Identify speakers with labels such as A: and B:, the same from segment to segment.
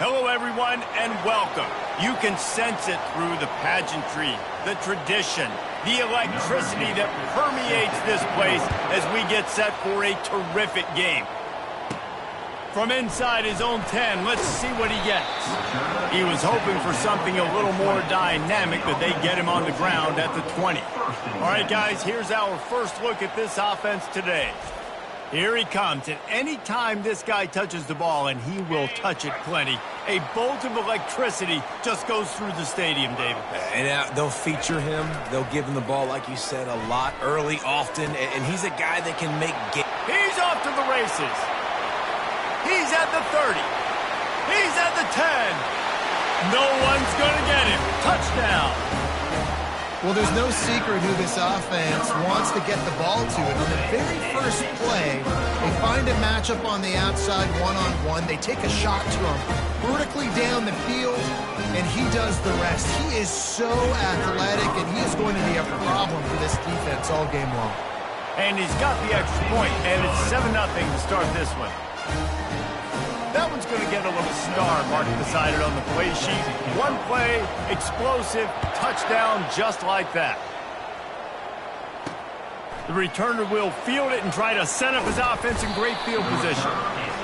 A: Hello, everyone, and welcome. You can sense it through the pageantry, the tradition, the electricity that permeates this place as we get set for a terrific game. From inside his own 10, let's see what he gets. He was hoping for something a little more dynamic, but they get him on the ground at the 20. All right, guys, here's our first look at this offense today. Here he comes, and any time this guy touches the ball, and he will touch it plenty, a bolt of electricity just goes through the stadium, David.
B: And they'll feature him. They'll give him the ball, like you said, a lot, early, often, and he's a guy that can make
A: He's off to the races. He's at the 30. He's at the 10. No one's going to get him. Touchdown.
C: Well, there's no secret who this offense wants to get the ball to. And on the very first play, they find a matchup on the outside one-on-one. They take a shot to him vertically down the field, and he does the rest. He is so athletic, and he is going to be a problem for this defense all game long.
A: And he's got the extra point, and it's 7-0 to start this one. That one's going to get a little star marked beside it on the play sheet. One play, explosive, touchdown just like that. The returner will field it and try to set up his offense in great field position.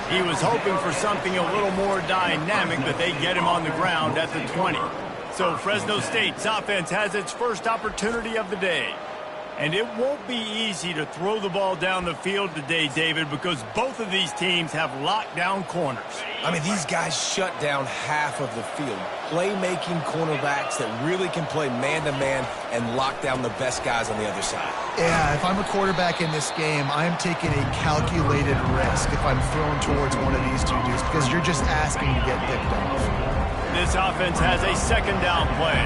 A: He was hoping for something a little more dynamic, but they get him on the ground at the 20. So Fresno State's offense has its first opportunity of the day. And it won't be easy to throw the ball down the field today, David, because both of these teams have lockdown corners.
B: I mean, these guys shut down half of the field. Playmaking cornerbacks that really can play man-to-man and lock down the best guys on the other side.
C: Yeah, if I'm a quarterback in this game, I'm taking a calculated risk if I'm throwing towards one of these two dudes because you're just asking to get picked off.
A: This offense has a second down play.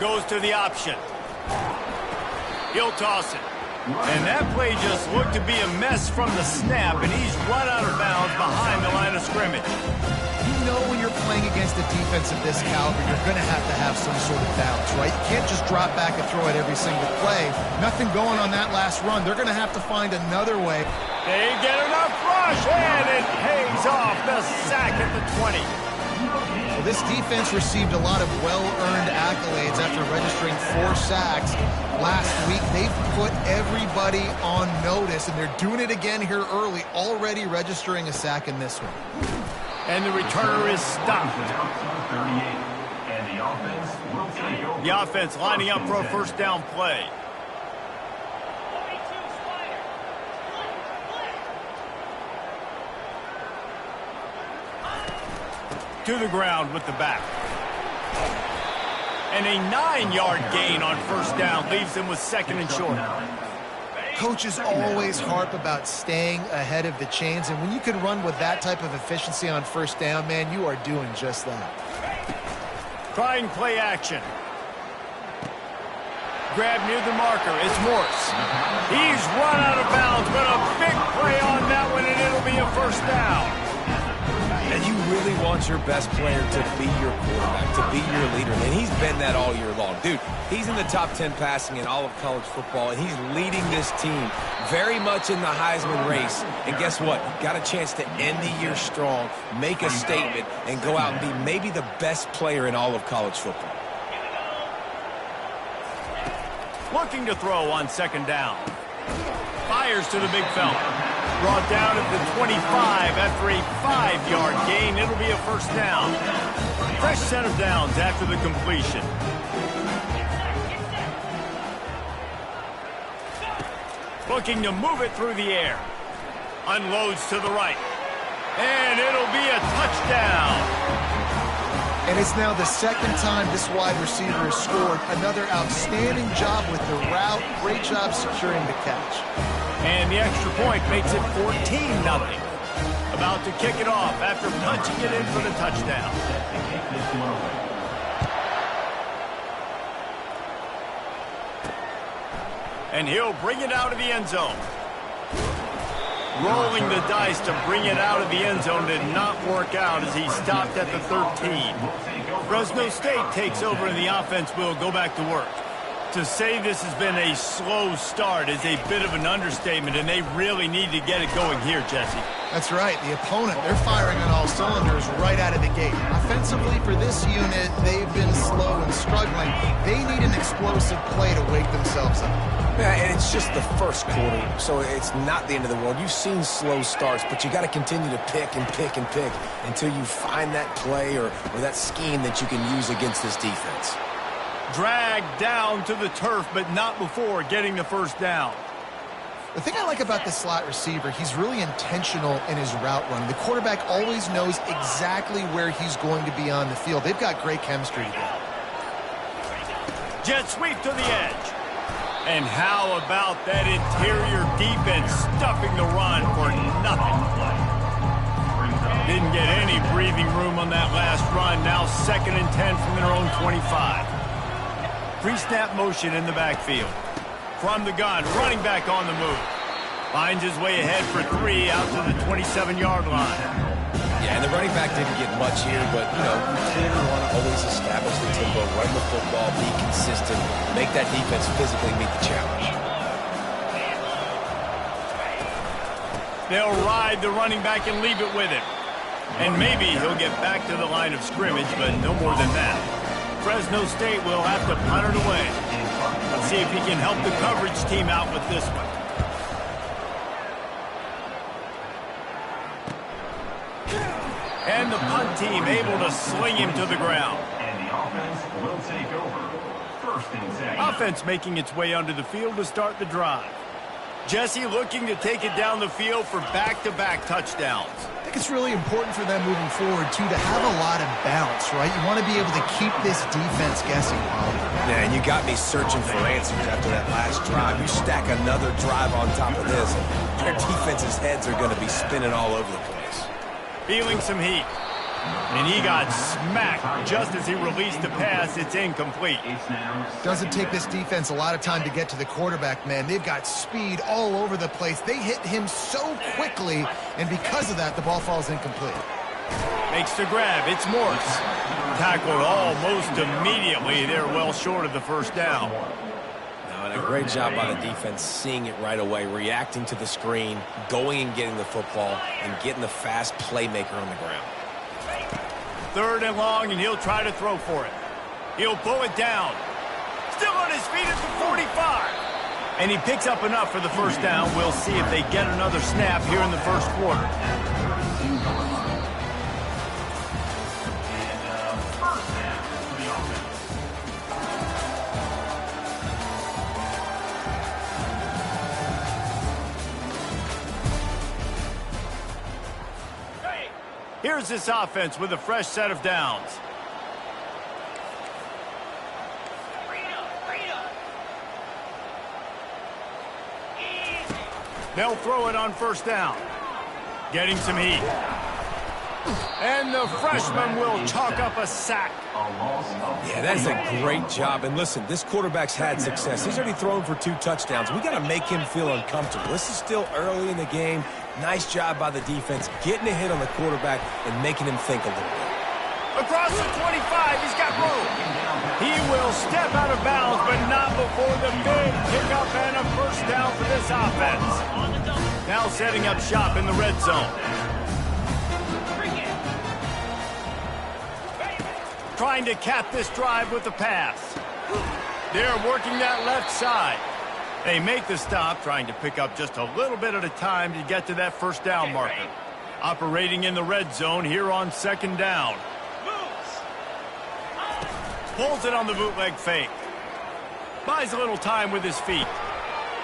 A: Goes to the option. He'll toss it. And that play just looked to be a mess from the snap, and he's run out of bounds behind the line of scrimmage.
C: You know when you're playing against a defense of this caliber, you're going to have some sort of balance, right? You can't just drop back and throw it every single play. Nothing going on that last run. They're going to have to find another way.
A: They get enough rush, and it pays off the sack at the 20.
C: Well, this defense received a lot of well-earned accolades after registering 4 sacks last week. They've put everybody on notice, and they're doing it again here early, already registering a sack in this one.
A: And the returner is stopped. The offense lining up for a first down play. To the ground with the back. And a 9-yard gain on first down leaves them with second and short.
C: Coaches always harp about staying ahead of the chains, and when you can run with that type of efficiency on first down, man, you are doing just that.
A: Trying play action. Grab near the marker. It's Morse. He's run out of bounds, but a big play on that one, and it'll be a first down.
B: And you really want your best player to be your quarterback, to be your leader. And he's been that all year long. Dude, he's in the top 10 passing in all of college football, and he's leading this team very much in the Heisman race. And guess what? Got a chance to end the year strong, make a statement, and go out and be maybe the best player in all of college football.
A: Looking to throw on second down. Fires to the big fella. Brought down at the 25 after a 5-yard gain. It'll be a first down. Fresh set of downs after the completion. Looking to move it through the air. Unloads to the right. And it'll be a touchdown.
C: And it's now the second time this wide receiver has scored. Another outstanding job with the route. Great job securing the catch.
A: And the extra point makes it 14-0. About to kick it off after punching it in for the touchdown. And he'll bring it out of the end zone. Rolling the dice to bring it out of the end zone did not work out as he stopped at the 13. Fresno State takes over and the offense will go back to work. To say this has been a slow start is a bit of an understatement, and they really need to get it going here, Jesse.
C: That's right. The opponent, they're firing on all cylinders right out of the gate. Offensively for this unit, they've been slow and struggling. They need an explosive play to wake themselves up.
B: Yeah, and it's just the first quarter, so it's not the end of the world. You've seen slow starts, but you got to continue to pick and pick and pick until you find that play or that scheme that you can use against this defense.
A: Dragged down to the turf, but not before getting the first down.
C: The thing I like about the slot receiver, he's really intentional in his route running. The quarterback always knows exactly where he's going to be on the field. They've got great chemistry together.
A: Jet sweep to the edge. And how about that interior defense stuffing the run for nothing? Didn't get any breathing room on that last run. Now 2nd and 10 from their own 25. Pre-snap motion in the backfield. From the gun, running back on the move. Finds his way ahead for 3 out to the 27-yard line.
B: Yeah, and the running back didn't get much here, but, you clearly want to always establish the tempo, run the football, be consistent, make that defense physically meet the challenge.
A: They'll ride the running back and leave it with him. And maybe he'll get back to the line of scrimmage, but no more than that. Fresno State will have to punt it away. Let's see if he can help the coverage team out with this one. And the punt team able to sling him to the ground.
D: And the offense will take over. 1st and 10.
A: Offense making its way onto the field to start the drive. Jesse looking to take it down the field for back-to-back touchdowns.
C: I think it's really important for them moving forward, too, to have a lot of bounce, right? You want to be able to keep this defense guessing.
B: Yeah, and you got me searching for answers after that last drive. You stack another drive on top of this, their defense's heads are going to be spinning all over the place.
A: Feeling some heat. And he got smacked just as he released the pass. It's incomplete.
C: Doesn't take this defense a lot of time to get to the quarterback, man. They've got speed all over the place. They hit him so quickly, and because of that, the ball falls incomplete.
A: Makes the grab. It's Morse. Tackled almost immediately. They're well short of the first down.
B: Now, and a great job by the defense seeing it right away, reacting to the screen, going and getting the football, and getting the fast playmaker on the ground.
A: 3rd and long, and he'll try to throw for it. He'll pull it down. Still on his feet at the 45. And he picks up enough for the first down. We'll see if they get another snap here in the first quarter. Here's this offense with a fresh set of downs. They'll throw it on first down. Getting some heat. And the freshman will chalk up a sack.
B: Yeah, that's a great job. And listen, this quarterback's had success. He's already thrown for 2 touchdowns. We got to make him feel uncomfortable. This is still early in the game. Nice job by the defense, getting a hit on the quarterback and making him think a little bit.
A: Across the 25, he's got room. He will step out of bounds, but not before the big pickup and a first down for this offense. Now setting up shop in the red zone. Trying to cap this drive with the pass. They're working that left side. They make the stop, trying to pick up just a little bit at a time to get to that first down marker. Operating in the red zone here on 2nd down. Pulls it on the bootleg fake. Buys a little time with his feet.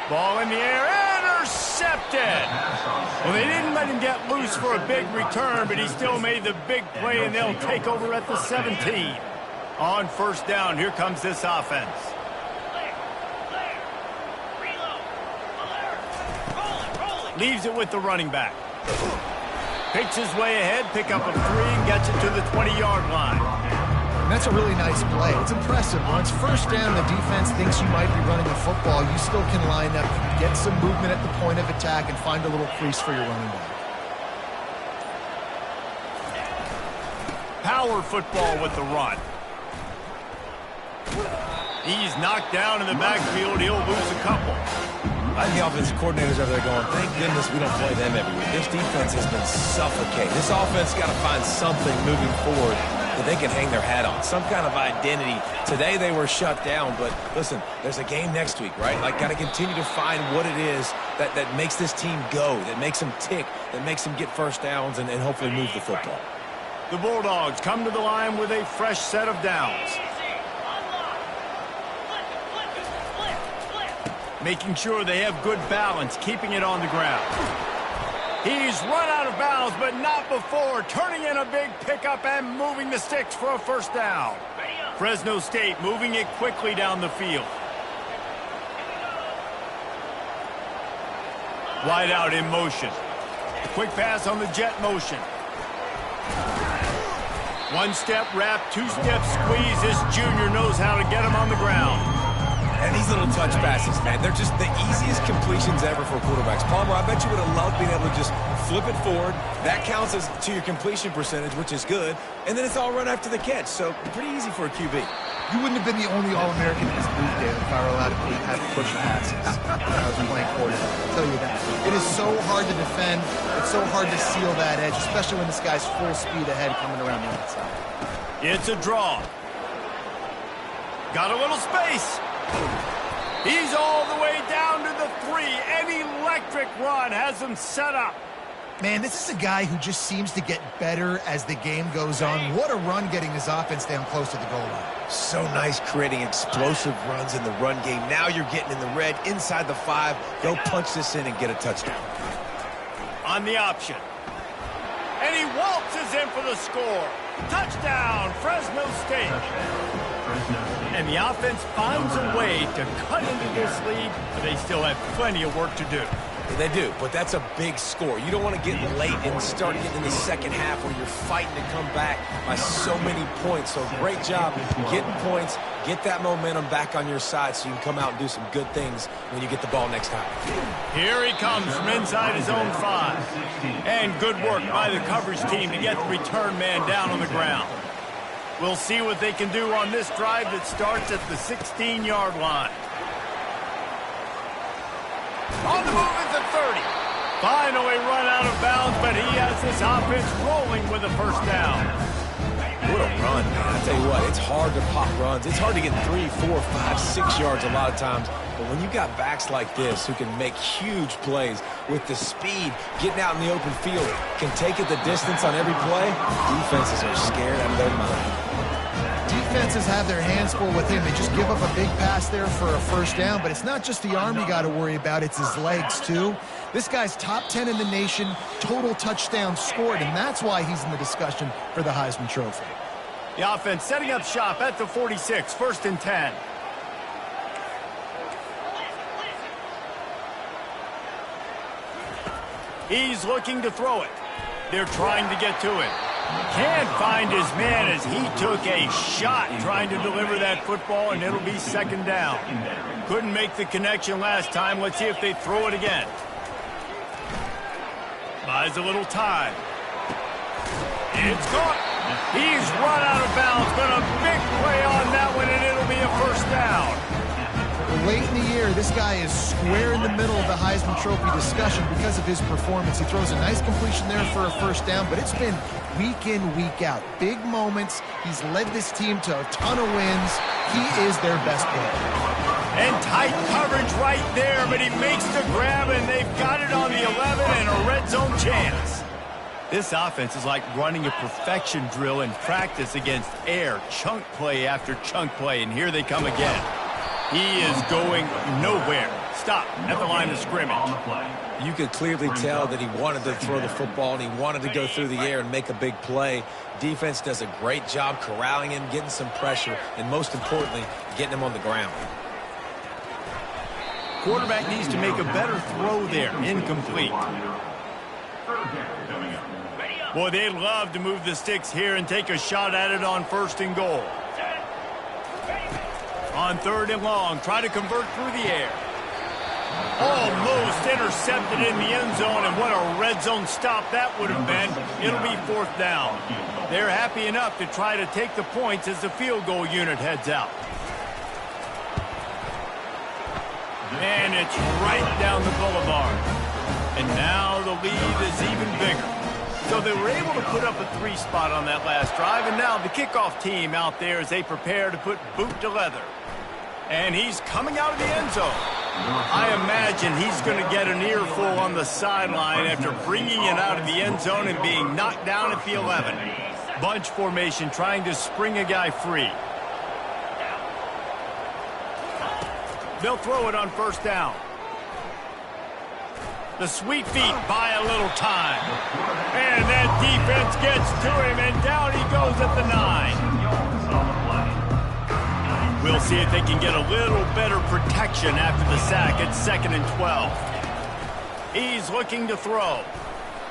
A: Ball in the air, intercepted! Well, they didn't let him get loose for a big return, but he still made the big play, and they'll take over at the 17. On first down, here comes this offense. Leaves it with the running back. Picks his way ahead, pick up a 3, and gets it to the 20-yard line.
C: And that's a really nice play. It's impressive. When it's first down, the defense thinks you might be running the football. You still can line up, get some movement at the point of attack, and find a little crease for your running back. Power
A: football with the run. He's knocked down in the backfield. He'll lose a couple.
B: I think the offensive coordinators over there going, thank goodness we don't play them every week. This defense has been suffocating. This offense got to find something moving forward that they can hang their hat on, some kind of identity. Today they were shut down, but listen, there's a game next week, right? Like, got to continue to find what it is that makes this team go, that makes them tick, that makes them get first downs and hopefully move the football.
A: The Bulldogs come to the line with a fresh set of downs. Making sure they have good balance, keeping it on the ground. He's run out of bounds, but not before. Turning in a big pickup and moving the sticks for a first down. Fresno State moving it quickly down the field. Wide out in motion. A quick pass on the jet motion. One step wrap, two step squeeze. This junior knows how to get him on the ground.
B: And these little touch passes, man, they're just the easiest completions ever for quarterbacks. Palmer, I bet you would have loved being able to just flip it forward. That counts as to your completion percentage, which is good. And then it's all run after the catch, so pretty easy for a QB.
C: You wouldn't have been the only All-American in this booth, Dave, if I were allowed to have push passes when I was playing quarterback. I'll tell you that. It is so hard to defend. It's so hard to seal that edge, especially when this guy's full speed ahead coming around the outside.
A: It's a draw. Got a little space. He's all the way down to the 3. An electric run has him set up.
C: Man, this is a guy who just seems to get better as the game goes on. What a run getting his offense down close to the goal line.
B: So nice creating explosive runs in the run game. Now you're getting in the red, inside the 5. Go punch this in and get a touchdown.
A: On the option. And he waltzes in for the score. Touchdown, Fresno State. And the offense finds a way to cut into this lead, but they still have plenty of work to do.
B: They do, but that's a big score. You don't want to get late and start getting in the second half where you're fighting to come back by so many points. So great job getting points, get that momentum back on your side so you can come out and do some good things when you get the ball next time.
A: Here he comes from inside his own 5. And good work by the coverage team to get the return man down on the ground. We'll see what they can do on this drive that starts at the 16-yard line. On the move at the 30. Finally run out of bounds, but he has this offense rolling with a first down.
B: What a run, man. I tell you what, it's hard to pop runs. It's hard to get 3, 4, 5, 6 yards a lot of times. But when you got backs like this who can make huge plays with the speed, getting out in the open field, can take it the distance on every play, defenses are scared out of their mind.
C: Defenses have their hands full with him. They just give up a big pass there for a first down, but it's not just the arm you got to worry about, it's his legs too. This guy's top 10 in the nation, total touchdowns scored, and that's why he's in the discussion for the Heisman Trophy.
A: The offense setting up shop at the 46, 1st and 10. He's looking to throw it. They're trying to get to it. Can't find his man as he took a shot trying to deliver that football, and it'll be 2nd down. Couldn't make the connection last time. Let's see if they throw it again. Buys a little time. It's caught. He's run out of bounds, but a big play on that one, and it'll be a first down.
C: Late in the year, this guy is square in the middle of the Heisman Trophy discussion because of his performance. He throws a nice completion there for a first down, but it's been week in, week out. Big moments. He's led this team to a ton of wins. He is their best player.
A: And tight coverage right there, but he makes the grab, and they've got it on the 11 and a red zone chance. This offense is like running a perfection drill in practice against air, chunk play after chunk play, and here they come again. He is going nowhere. Stop at the line of scrimmage.
B: You could clearly tell that he wanted to throw the football and he wanted to go through the air and make a big play. Defense does a great job corralling him, getting some pressure, and most importantly, getting him on the ground.
A: Quarterback needs to make a better throw there. Incomplete. Boy, they'd love to move the sticks here and take a shot at it on 1st and goal. On 3rd and long, try to convert through the air. Almost intercepted in the end zone, and what a red zone stop that would have been. It'll be 4th down. They're happy enough to try to take the points as the field goal unit heads out. And it's right down the boulevard. And now the lead is even bigger. So they were able to put up a 3 spot on that last drive, and now the kickoff team out there as they prepare to put boot to leather. And he's coming out of the end zone. I imagine he's going to get an earful on the sideline after bringing it out of the end zone and being knocked down at the 11. Bunch formation trying to spring a guy free. They'll throw it on first down. The sweet feet buy a little time. And that defense gets to him, and down he goes at the 9. We'll see if they can get a little better protection after the sack at 2nd and 12. He's looking to throw.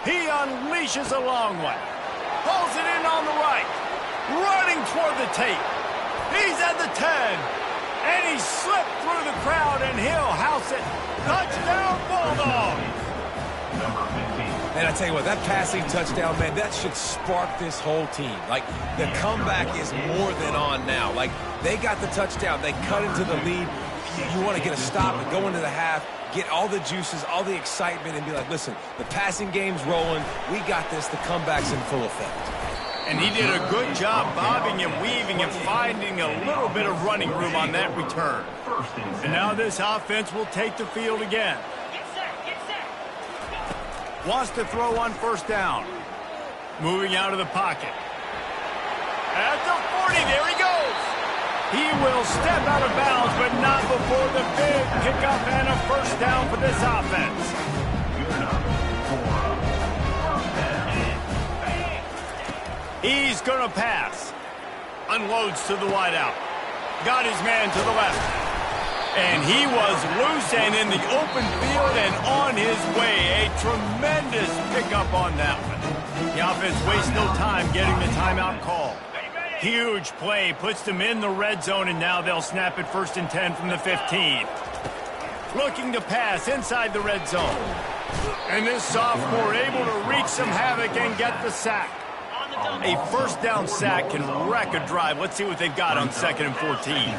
A: He unleashes a long one. Pulls it in on the right. Running toward the tape. He's at the 10. And he slipped through the crowd, and he'll house it. Touchdown, Bulldog!
B: And I tell you what, that passing touchdown, man, that should spark this whole team. Like, the comeback is more than on now. Like, they got the touchdown. They cut into the lead. You want to get a stop and go into the half, get all the juices, all the excitement, and be like, listen, the passing game's rolling. We got this. The comeback's in full effect.
A: And he did a good job bobbing and weaving and finding a little bit of running room on that return. And now this offense will take the field again. Wants to throw on first down. Moving out of the pocket. At the 40, there he goes. He will step out of bounds, but not before the big pickup and a first down for this offense. He's going to pass. Unloads to the wideout. Got his man to the left. And he was loose and in the open field and on his way. A tremendous pickup on that one. The offense wastes no time getting the timeout call. Huge play, puts them in the red zone, and now they'll snap it 1st and 10 from the 15. Looking to pass inside the red zone. And this sophomore able to wreak some havoc and get the sack. A first down sack can wreck a drive. Let's see what they've got on 2nd and 14.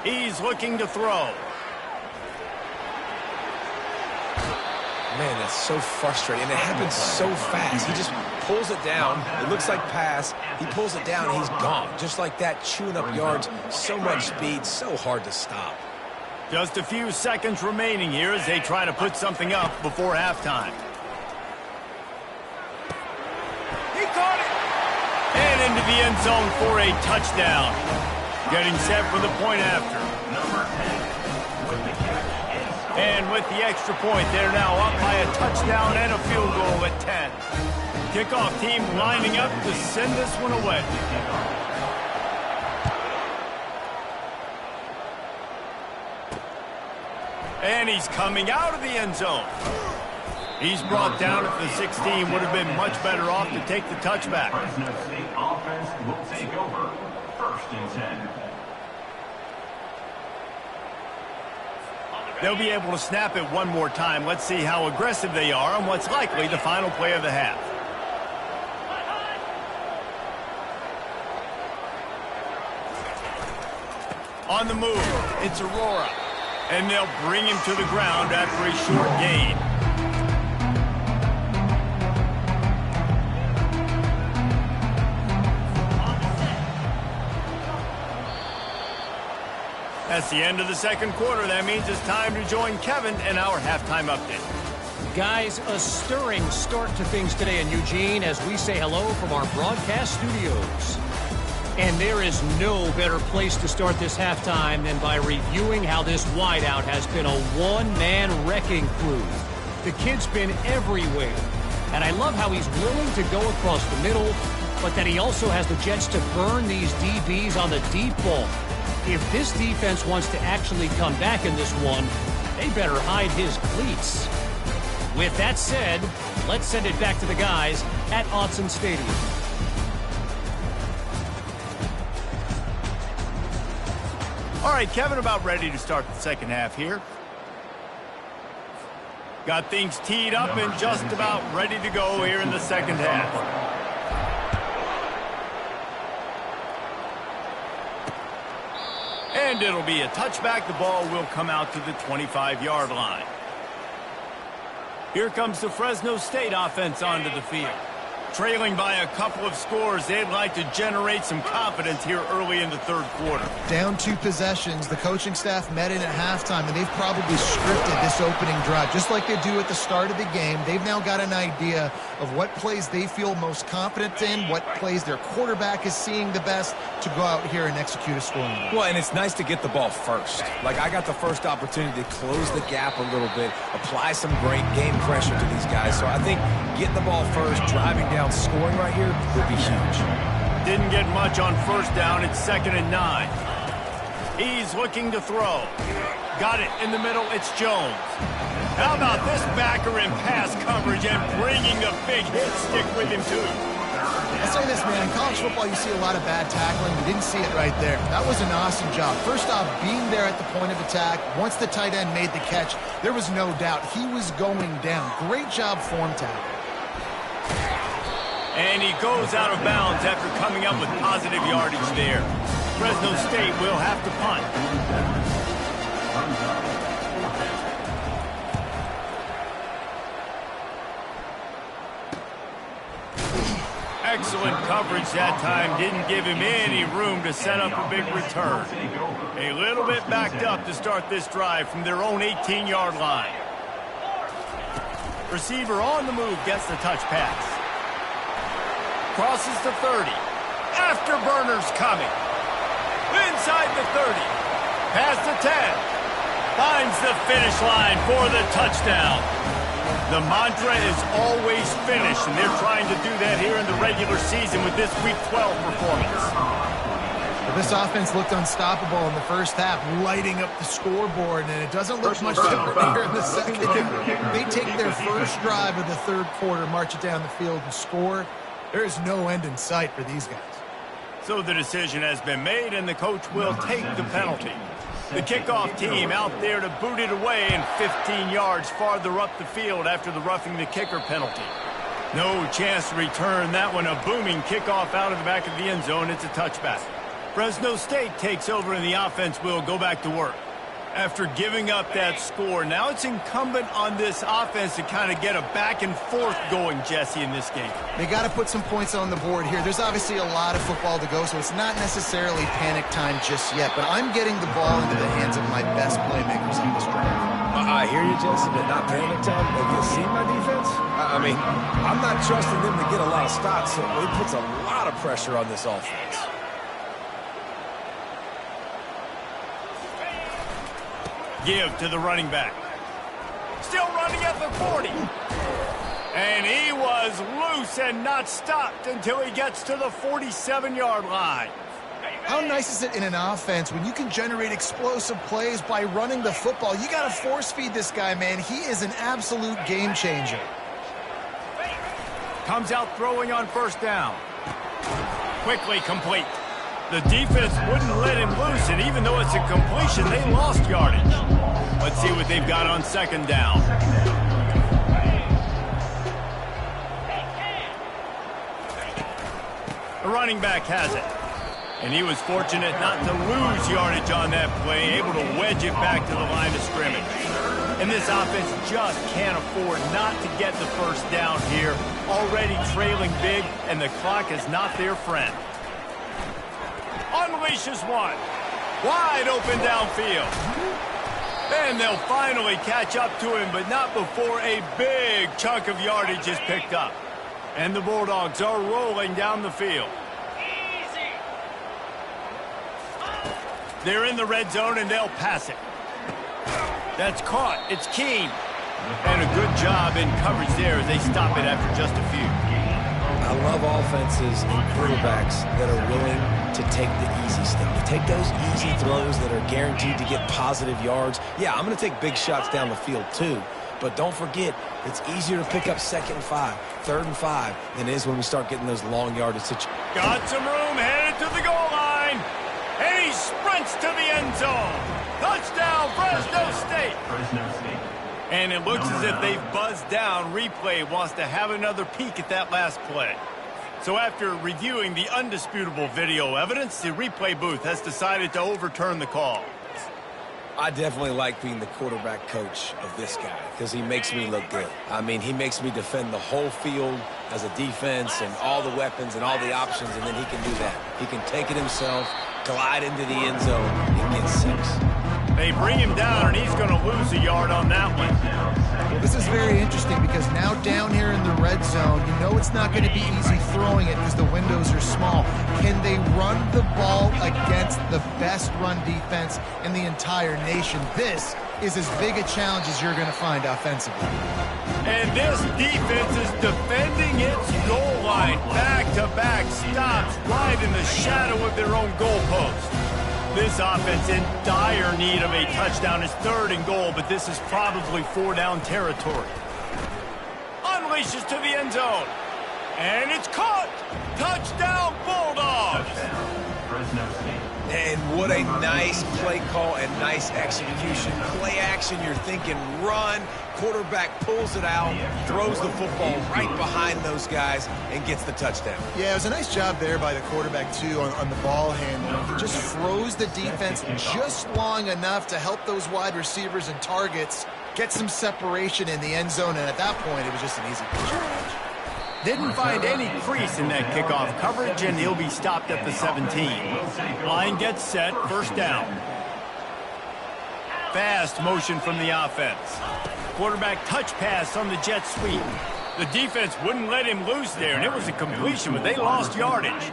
A: He's looking to throw.
B: Man, that's so frustrating. And it happens so fast. He just pulls it down. It looks like pass. He pulls it down, and he's gone. Just like that, chewing up yards. So much speed, so hard to stop.
A: Just a few seconds remaining here as they try to put something up before halftime. He caught it! And into the end zone for a touchdown. Getting set for the point after. And with the extra point, they're now up by a touchdown and a field goal at 10. Kickoff team lining up to send this one away. And he's coming out of the end zone. He's brought down at the 16. Would have been much better off to take the touchback.
D: Fresno State offense will take over. 1st and 10.
A: They'll be able to snap it one more time. Let's see how aggressive they are on what's likely the final play of the half. On the move, it's Aurora. And they'll bring him to the ground after a short gain. That's the end of the 2nd quarter. That means it's time to join Kevin in our halftime update.
E: Guys, a stirring start to things today in Eugene as we say hello from our broadcast studios. And there is no better place to start this halftime than by reviewing how this wideout has been a one-man wrecking crew. The kid's been everywhere. And I love how he's willing to go across the middle, but that he also has the jets to burn these DBs on the deep ball. If this defense wants to actually come back in this one, they better hide his cleats. With that said, let's send it back to the guys at Autzen Stadium.
A: All right, Kevin, about ready to start the second half here. Got things teed up and just about ready to go here in the second half. And And it'll be a touchback. The ball will come out to the 25-yard line. Here comes the Fresno State offense onto the field. Trailing by a couple of scores, they'd like to generate some confidence here early in the third quarter.
C: Down 2 possessions, the coaching staff met in at halftime, and they've probably scripted this opening drive. Just like they do at the start of the game, they've now got an idea of what plays they feel most confident in, what plays their quarterback is seeing the best to go out here and execute a scoring drive.
B: Well, and it's nice to get the ball first. Like, I got the first opportunity to close the gap a little bit, apply some great game pressure to these guys. So I think getting the ball first, driving down, scoring right here would be huge.
A: Didn't get much on first down. It's 2nd and 9. He's looking to throw. Got it in the middle. It's Jones. How about this backer in pass coverage and bringing the big hit stick with him, too?
C: I'll say this, man. In college football, you see a lot of bad tackling. You didn't see it right there. That was an awesome job. First off, being there at the point of attack. Once the tight end made the catch, there was no doubt he was going down. Great job form tackle.
A: And he goes out of bounds after coming up with positive yardage there. Fresno State will have to punt. Excellent coverage that time. Didn't give him any room to set up a big return. A little bit backed up to start this drive from their own 18-yard line. Receiver on the move gets the touch pass. Crosses the 30. Afterburners coming. Inside the 30. Past the 10. Finds the finish line for the touchdown. The mantra is always finish, and they're trying to do that here in the regular season with this Week 12 performance.
C: Well, this offense looked unstoppable in the first half, lighting up the scoreboard, and it doesn't look much different here in the second half. They take their first drive of the third quarter, march it down the field, and score. There is no end in sight for these guys.
A: So the decision has been made, and the coach will take the penalty. The kickoff team out there to boot it away and 15 yards farther up the field after the roughing the kicker penalty. No chance to return that one. A booming kickoff out of the back of the end zone. It's a touchback. Fresno State takes over, and the offense will go back to work. After giving up that score, now it's incumbent on this offense to kind of get a back and forth going, Jesse, in this game.
C: They got to put some points on the board here. There's obviously a lot of football to go, so it's not necessarily panic time just yet, but I'm getting the ball into the hands of my best playmakers on this drive.
B: I hear you, Jesse, but not panic time. Have you seen my defense? I mean, I'm not trusting them to get a lot of stops, so it puts a lot of pressure on this offense.
A: Give to the running back. Still running at the 40. And he was loose and not stopped until he gets to the 47-yard line.
C: How nice is it in an offense when you can generate explosive plays by running the football? You got to force feed this guy, man. He is an absolute game changer.
A: Comes out throwing on first down. Quickly complete. The defense wouldn't let him loose, and even though it's a completion, they lost yardage. Let's see what they've got on second down. The running back has it. And he was fortunate not to lose yardage on that play, able to wedge it back to the line of scrimmage. And this offense just can't afford not to get the first down here. Already trailing big, and the clock is not their friend. Unleashes one. Wide open downfield. And they'll finally catch up to him, but not before a big chunk of yardage is picked up. And the Bulldogs are rolling down the field. They're in the red zone, and they'll pass it. That's caught. It's Keene. And a good job in coverage there as they stop it after just a few.
B: I love offenses and quarterbacks that are willing to take the easy stuff. Take those easy throws that are guaranteed to get positive yards. Yeah, I'm going to take big shots down the field too. But don't forget, it's easier to pick up 2nd and 5, 3rd and 5 than it is when we start getting those long yardage situations.
A: Got some room, headed to the goal line. And he sprints to the end zone. Touchdown, Fresno State. And it looks as if they've buzzed down. Replay wants to have another peek at that last play. So after reviewing the undisputable video evidence, the replay booth has decided to overturn the call.
B: I definitely like being the quarterback coach of this guy because he makes me look good. I mean, he makes me defend the whole field as a defense and all the weapons and all the options, and then he can do that. He can take it himself, glide into the end zone, and get 6.
A: They bring him down, and he's going to lose a yard on that one.
C: Well, this is very interesting because now down here in the red zone, you know it's not going to be easy throwing it because the windows are small. Can they run the ball against the best run defense in the entire nation? This is as big a challenge as you're going to find offensively.
A: And this defense is defending its goal line. Back-to-back stops right in the shadow of their own goalpost. This offense in dire need of a touchdown. Is 3rd and goal, but this is probably 4-down territory. Unleashes to the end zone. And it's caught. Touchdown, Bulldogs.
B: And what a nice play call and nice execution. Play action, you're thinking run. Quarterback pulls it out, throws the football right behind those guys, and gets the touchdown.
C: Yeah, it was a nice job there by the quarterback, too, on the ball handling. He just froze the defense just long enough to help those wide receivers and targets get some separation in the end zone, and at that point, it was just an easy catch.
A: Didn't find any crease in that kickoff coverage, and he'll be stopped at the 17. Line gets set, 1st down. Fast motion from the offense. Quarterback touch pass on the jet sweep. The defense wouldn't let him loose there, and it was a completion, but they lost yardage.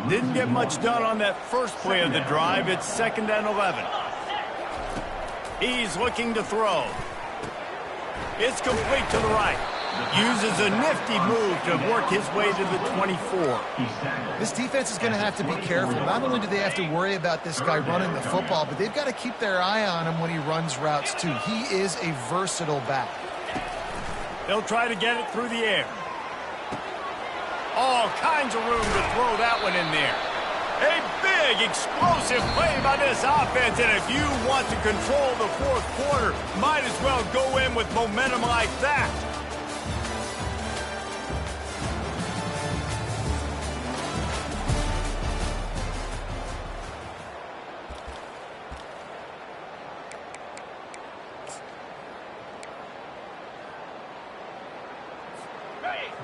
A: Didn't get much done on that first play of the drive. It's 2nd and 11. He's looking to throw. It's complete to the right. Uses a nifty move to work his way to the 24.
C: This defense is going to have to be careful. Not only do they have to worry about this guy running the football, but they've got to keep their eye on him when he runs routes, too. He is a versatile back.
A: They'll try to get it through the air. All kinds of room to throw that one in there. A big, explosive play by this offense, and if you want to control the 4th quarter, might as well go in with momentum like that.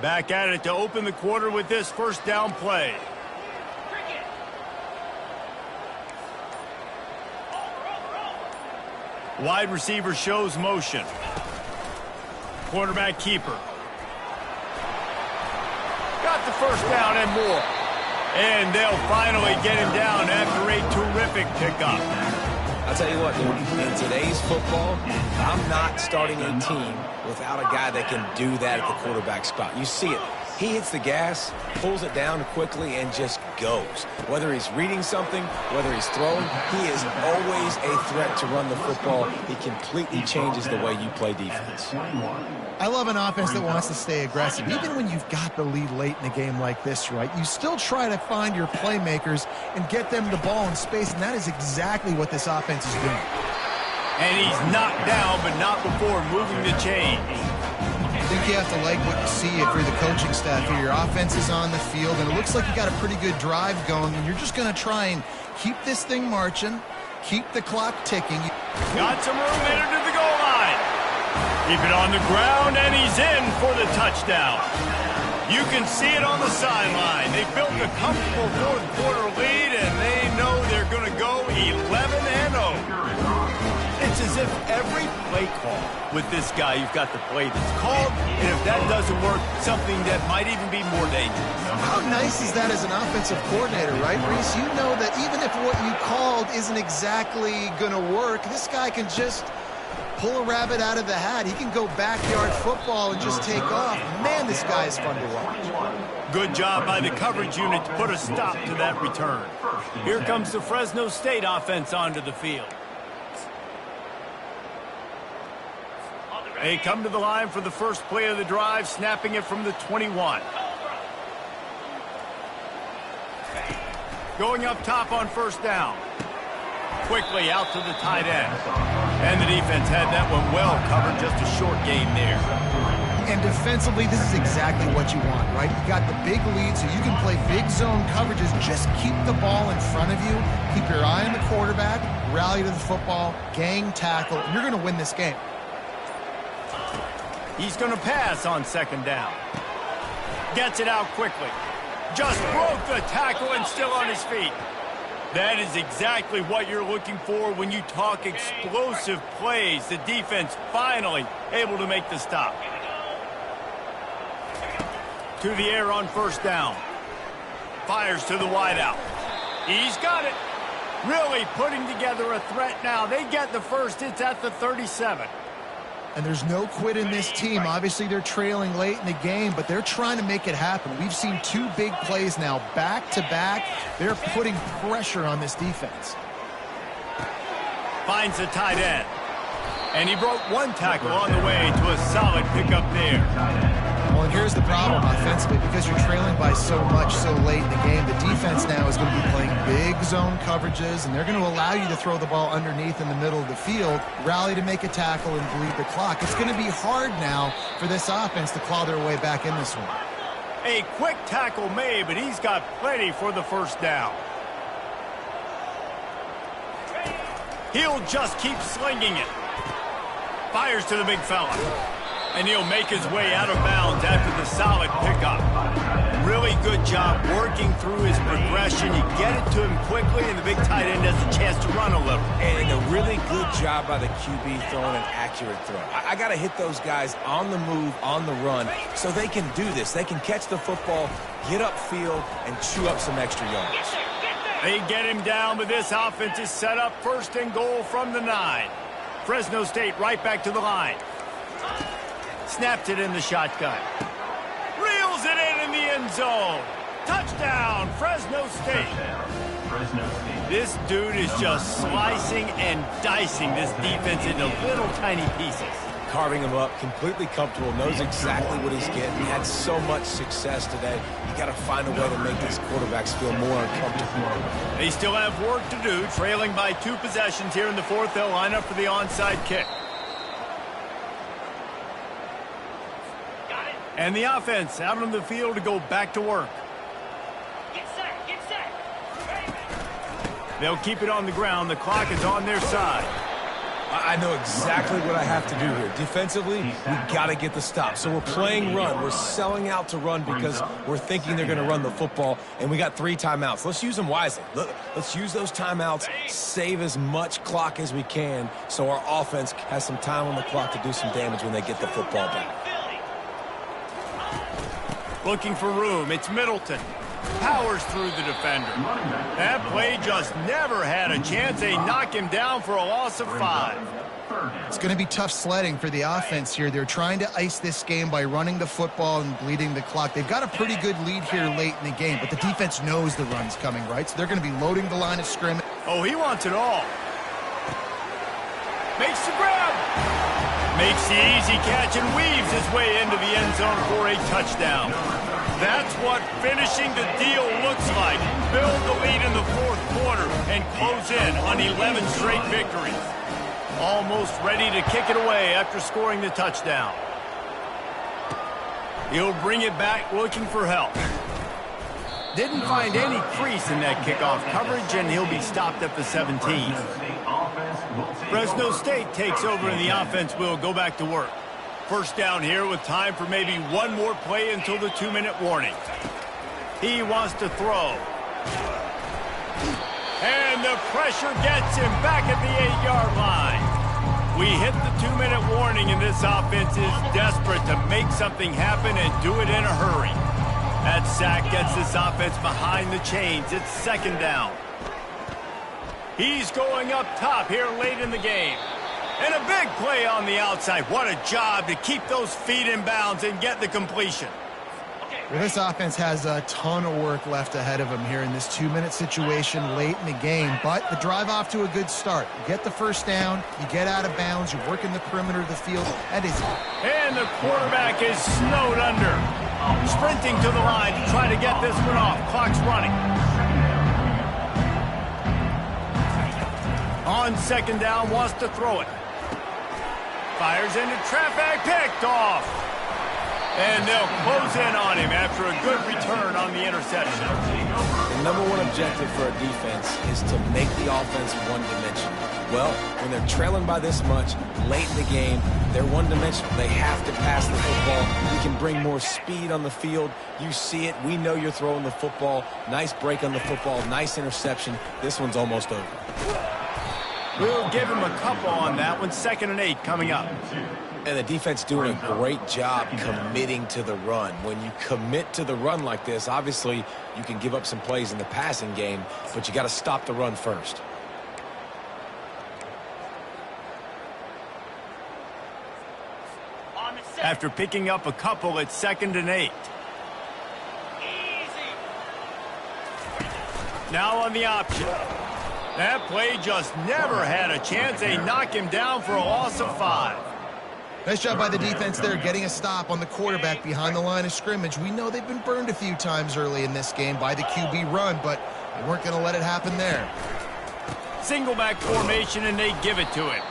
A: Back at it to open the quarter with this 1st down play. Wide receiver shows motion. Quarterback keeper. Got the 1st down and more. And they'll finally get him down after a terrific pickup.
B: I'll tell you what, dude, in today's football, I'm not starting a team without a guy that can do that at the quarterback spot. You see it. He hits the gas, pulls it down quickly, and just goes. Whether he's reading something, whether he's throwing, he is always a threat to run the football. He completely changes the way you play defense.
C: I love an offense that wants to stay aggressive. Even when you've got the lead late in a game like this, right, you still try to find your playmakers and get them the ball in space, and that is exactly what this offense is doing.
A: And he's knocked down, but not before moving the chains.
C: I think you have to like what you see if you're the coaching staff here. Your offense is on the field, and it looks like you got a pretty good drive going, and you're just going to try and keep this thing marching, keep the clock ticking.
A: Got some room headed to the goal line. Keep it on the ground, and he's in for the touchdown. You can see it on the sideline. They built a comfortable 4th quarter lead, and they know they're going to go 11-0. It's as if every play call with this guy, you've got the play that's called, and if that doesn't work, something that might even be more dangerous.
C: How nice is that as an offensive coordinator, right, Reese? You know that even if what you called isn't exactly going to work, this guy can just pull a rabbit out of the hat. He can go backyard football and just take off. Man, this guy is fun to watch.
A: Good job by the coverage unit to put a stop to that return. Here comes the Fresno State offense onto the field. They come to the line for the first play of the drive, snapping it from the 21. Going up top on 1st down. Quickly out to the tight end. And the defense had that one well covered, just a short gain there.
C: And defensively, this is exactly what you want, right? You got the big lead, so you can play big zone coverages. Just keep the ball in front of you. Keep your eye on the quarterback. Rally to the football. Gang tackle. And you're going to win this game.
A: He's going to pass on second down. Gets it out quickly. Just broke the tackle and still on his feet. That is exactly what you're looking for when you talk explosive plays. The defense finally able to make the stop. To the air on first down. Fires to the wideout. He's got it. Really putting together a threat now. They get the first. It's at the 37.
C: And there's no quit in this team. Obviously, they're trailing late in the game, but they're trying to make it happen. We've seen two big plays now, back-to-back. They're putting pressure on this defense.
A: Finds the tight end. And he broke one tackle on the way to a solid pickup there.
C: Well, and here's the problem offensively. Because you're trailing by so much so late in the game, the defense now is going to be playing big zone coverages, and they're going to allow you to throw the ball underneath in the middle of the field, rally to make a tackle, and bleed the clock. It's going to be hard now for this offense to claw their way back in this one.
A: A quick tackle made, but he's got plenty for the first down. He'll just keep slinging it. Fires to the big fella. And he'll make his way out of bounds after the solid pickup. Really good job working through his progression. You get it to him quickly, and the big tight end has a chance to run a little.
B: And a really good job by the QB throwing an accurate throw. I got to hit those guys on the move, on the run, so they can do this. They can catch the football, get upfield, and chew up some extra yards.
A: They get him down, but this offense is set up first and goal from the 9. Fresno State right back to the line. Snapped it in the shotgun. Reels it in the end zone. Touchdown, Fresno State. This dude is just slicing and dicing this defense into little tiny pieces.
B: Carving him up, completely comfortable, knows exactly what he's getting. He had so much success today. You got to find a way to make these quarterbacks feel more uncomfortable.
A: They still have work to do, trailing by 2 possessions here in the fourth. They'll line up for the onside kick. And the offense out on the field to go back to work.
F: Get set, get set.
A: They'll keep it on the ground. The clock is on their side.
B: I know exactly what I have to do here. Defensively, we got to get the stop. So we're playing run. We're selling out to run because we're thinking they're going to run the football, and we got 3 timeouts. Let's use them wisely. Let's use those timeouts, save as much clock as we can so our offense has some time on the clock to do some damage when they get the football back.
A: Looking for room. It's Middleton. Powers through the defender. That play just never had a chance. They knock him down for a loss of 5.
C: It's going to be tough sledding for the offense here. They're trying to ice this game by running the football and bleeding the clock. They've got a pretty good lead here late in the game, but the defense knows the run's coming, right? So they're going to be loading the line of scrimmage.
A: Oh, he wants it all. Makes the grab. Makes the easy catch and weaves his way into the end zone for a touchdown. That's what finishing the deal looks like. Build the lead in the fourth quarter and close in on 11 straight victories. Almost ready to kick it away after scoring the touchdown. He'll bring it back looking for help. Didn't find any crease in that kickoff coverage, and he'll be stopped at the 17. Fresno State takes over, and the offense will go back to work. First down here with time for maybe one more play until the 2-minute warning. He wants to throw. And the pressure gets him back at the 8-yard line. We hit the 2-minute warning, and this offense is desperate to make something happen and do it in a hurry. That sack gets this offense behind the chains. It's second down. He's going up top here late in the game. And a big play on the outside. What a job to keep those feet in bounds and get the completion.
C: Well, this offense has a ton of work left ahead of them here in this 2-minute situation late in the game. But the drive off to a good start. You get the first down, you get out of bounds, you work in the perimeter of the field. That is it.
A: And the quarterback is snowed under. Sprinting to the line to try to get this one off. Clock's running. On second down, wants to throw it. Fires into traffic, picked off. And they'll close in on him after a good return on the interception.
B: The number one objective for a defense is to make the offense one-dimensional. Well, when they're trailing by this much, late in the game, they're one-dimensional. They have to pass the football. You can bring more speed on the field. You see it. We know you're throwing the football. Nice break on the football. Nice interception. This one's almost over.
A: We'll give him a couple on that one. 2nd and 8 coming up.
B: And the defense doing a great job committing to the run. When you commit to the run like this, obviously you can give up some plays in the passing game, but you got to stop the run first.
A: After picking up a couple, it's 2nd and 8.
F: Easy.
A: Now on the option. That play just never had a chance. They knock him down for a loss of 5.
C: Nice job by the defense there, getting a stop on the quarterback behind the line of scrimmage. We know they've been burned a few times early in this game by the QB run, but they weren't going to let it happen there.
A: Single back formation, and they give it to him.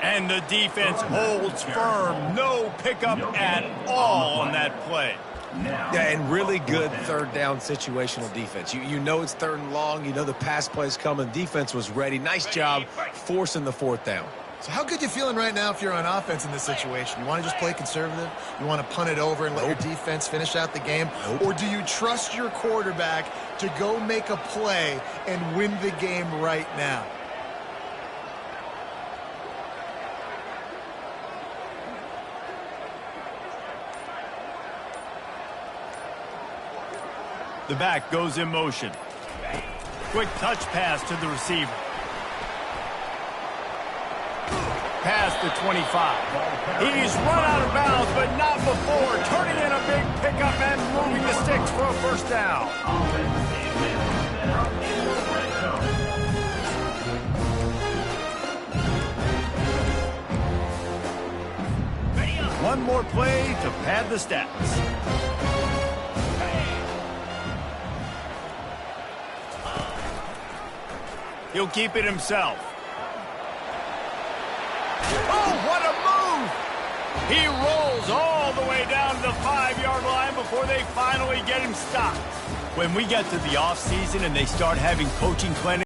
A: And the defense holds firm. No pickup at all on that play.
B: Yeah, and really good third down situational defense. You know it's 3rd and long. You know the pass play's coming. Defense was ready. Nice job forcing the 4th down.
C: So how good you feeling right now if you're on offense in this situation? You want to just play conservative? You want to punt it over and let your defense finish out the game? Or do you trust your quarterback to go make a play and win the game right now?
A: The back goes in motion. Quick touch pass to the receiver. Past the 25. He's run out of bounds, but not before. Turning in a big pickup and moving the sticks for a 1st down. One more play to pad the stats. He'll keep it himself. Oh, what a move! He rolls all the way down to the 5-yard line before they finally get him stopped. When we get to the offseason and they start having coaching clinics,